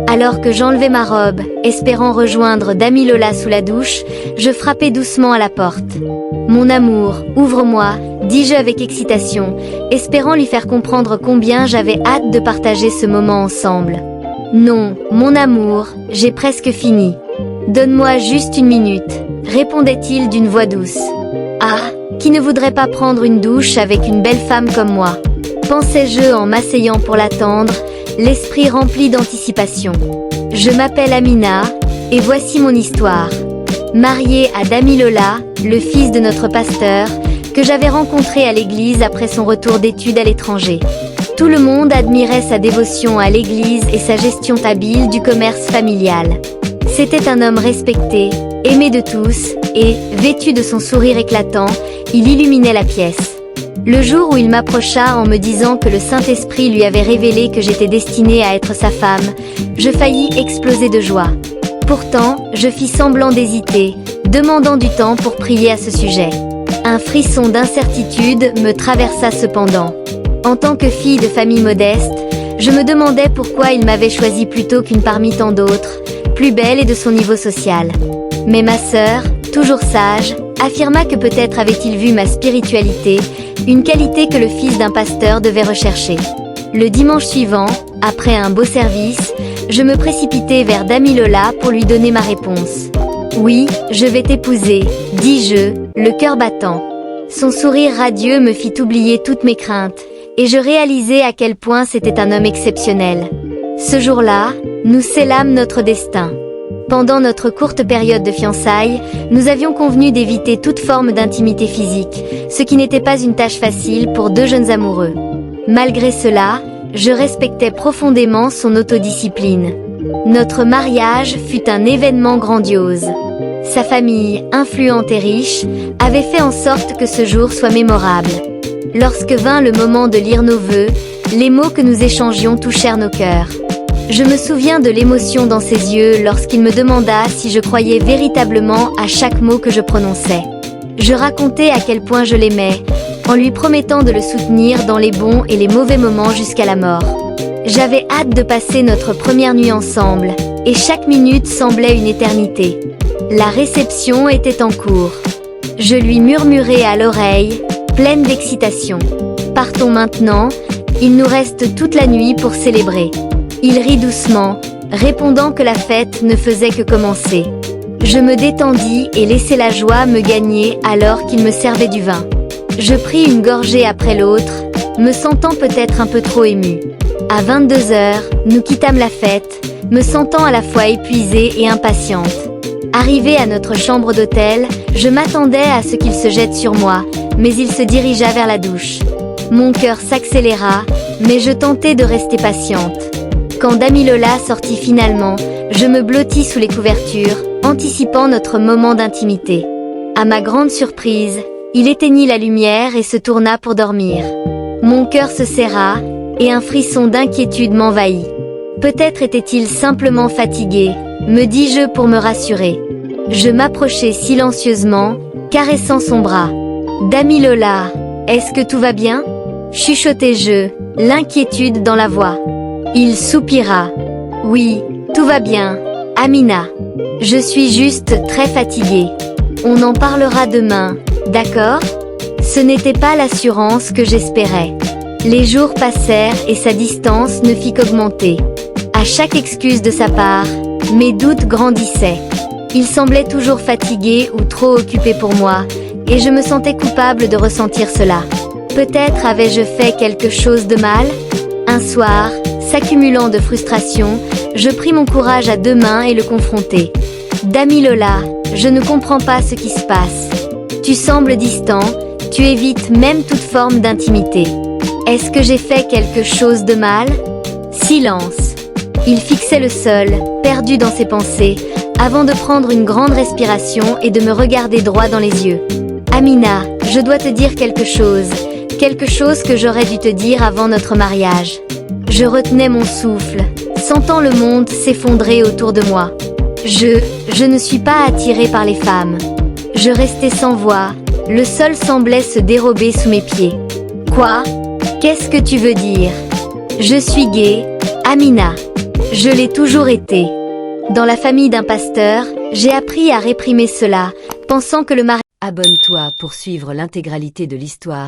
Alors que j'enlevais ma robe, espérant rejoindre Dami Lola sous la douche, je frappais doucement à la porte. Mon amour, ouvre-moi, dis-je avec excitation, espérant lui faire comprendre combien j'avais hâte de partager ce moment ensemble. Non, mon amour, j'ai presque fini. Donne-moi juste une minute, répondait-il d'une voix douce. Ah, qui ne voudrait pas prendre une douche avec une belle femme comme moi? Pensais-je en m'asseyant pour l'attendre, l'esprit rempli d'anticipation. Je m'appelle Amina, et voici mon histoire. Mariée à Dami Lola, le fils de notre pasteur, que j'avais rencontré à l'église après son retour d'études à l'étranger. Tout le monde admirait sa dévotion à l'église et sa gestion habile du commerce familial. C'était un homme respecté, aimé de tous, et, vêtu de son sourire éclatant, il illuminait la pièce. Le jour où il m'approcha en me disant que le Saint-Esprit lui avait révélé que j'étais destinée à être sa femme, je faillis exploser de joie. Pourtant, je fis semblant d'hésiter, demandant du temps pour prier à ce sujet. Un frisson d'incertitude me traversa cependant. En tant que fille de famille modeste, je me demandais pourquoi il m'avait choisie plutôt qu'une parmi tant d'autres, plus belle et de son niveau social. Mais ma sœur, toujours sage, affirma que peut-être avait-il vu ma spiritualité, une qualité que le fils d'un pasteur devait rechercher. Le dimanche suivant, après un beau service, je me précipitai vers Dami Lola pour lui donner ma réponse. Oui, je vais t'épouser, dis-je, le cœur battant. Son sourire radieux me fit oublier toutes mes craintes, et je réalisai à quel point c'était un homme exceptionnel. Ce jour-là, nous scellâmes notre destin. Pendant notre courte période de fiançailles, nous avions convenu d'éviter toute forme d'intimité physique, ce qui n'était pas une tâche facile pour deux jeunes amoureux. Malgré cela, je respectais profondément son autodiscipline. Notre mariage fut un événement grandiose. Sa famille, influente et riche, avait fait en sorte que ce jour soit mémorable. Lorsque vint le moment de lire nos vœux, les mots que nous échangions touchèrent nos cœurs. Je me souviens de l'émotion dans ses yeux lorsqu'il me demanda si je croyais véritablement à chaque mot que je prononçais. Je racontai à quel point je l'aimais, en lui promettant de le soutenir dans les bons et les mauvais moments jusqu'à la mort. J'avais hâte de passer notre première nuit ensemble, et chaque minute semblait une éternité. La réception était en cours. Je lui murmurai à l'oreille, pleine d'excitation. Partons maintenant, il nous reste toute la nuit pour célébrer. Il rit doucement, répondant que la fête ne faisait que commencer. Je me détendis et laissai la joie me gagner alors qu'il me servait du vin. Je pris une gorgée après l'autre, me sentant peut-être un peu trop émue. À 22h, nous quittâmes la fête, me sentant à la fois épuisée et impatiente. Arrivé à notre chambre d'hôtel, je m'attendais à ce qu'il se jette sur moi, mais il se dirigea vers la douche. Mon cœur s'accéléra, mais je tentai de rester patiente. Quand Dami Lola sortit finalement, je me blottis sous les couvertures, anticipant notre moment d'intimité. À ma grande surprise, il éteignit la lumière et se tourna pour dormir. Mon cœur se serra, et un frisson d'inquiétude m'envahit. Peut-être était-il simplement fatigué, me dis-je pour me rassurer. Je m'approchai silencieusement, caressant son bras. Dami Lola, est-ce que tout va bien? Chuchotai-je, l'inquiétude dans la voix. Il soupira. Oui, tout va bien, Amina. Je suis juste très fatiguée. On en parlera demain, d'accord? Ce n'était pas l'assurance que j'espérais. Les jours passèrent et sa distance ne fit qu'augmenter. À chaque excuse de sa part, mes doutes grandissaient. Il semblait toujours fatigué ou trop occupé pour moi, et je me sentais coupable de ressentir cela. Peut-être avais-je fait quelque chose de mal? Un soir, s'accumulant de frustration, je pris mon courage à deux mains et le confrontai. Dami Lola, je ne comprends pas ce qui se passe. Tu sembles distant, tu évites même toute forme d'intimité. Est-ce que j'ai fait quelque chose de mal? Silence. Il fixait le sol, perdu dans ses pensées, avant de prendre une grande respiration et de me regarder droit dans les yeux. Amina, je dois te dire quelque chose que j'aurais dû te dire avant notre mariage. Je retenais mon souffle, sentant le monde s'effondrer autour de moi. Je ne suis pas attirée par les femmes. Je restais sans voix, le sol semblait se dérober sous mes pieds. Quoi? Qu'est-ce que tu veux dire? Je suis gaie, Amina. Je l'ai toujours été. Dans la famille d'un pasteur, j'ai appris à réprimer cela, pensant que le mari... Abonne-toi pour suivre l'intégralité de l'histoire.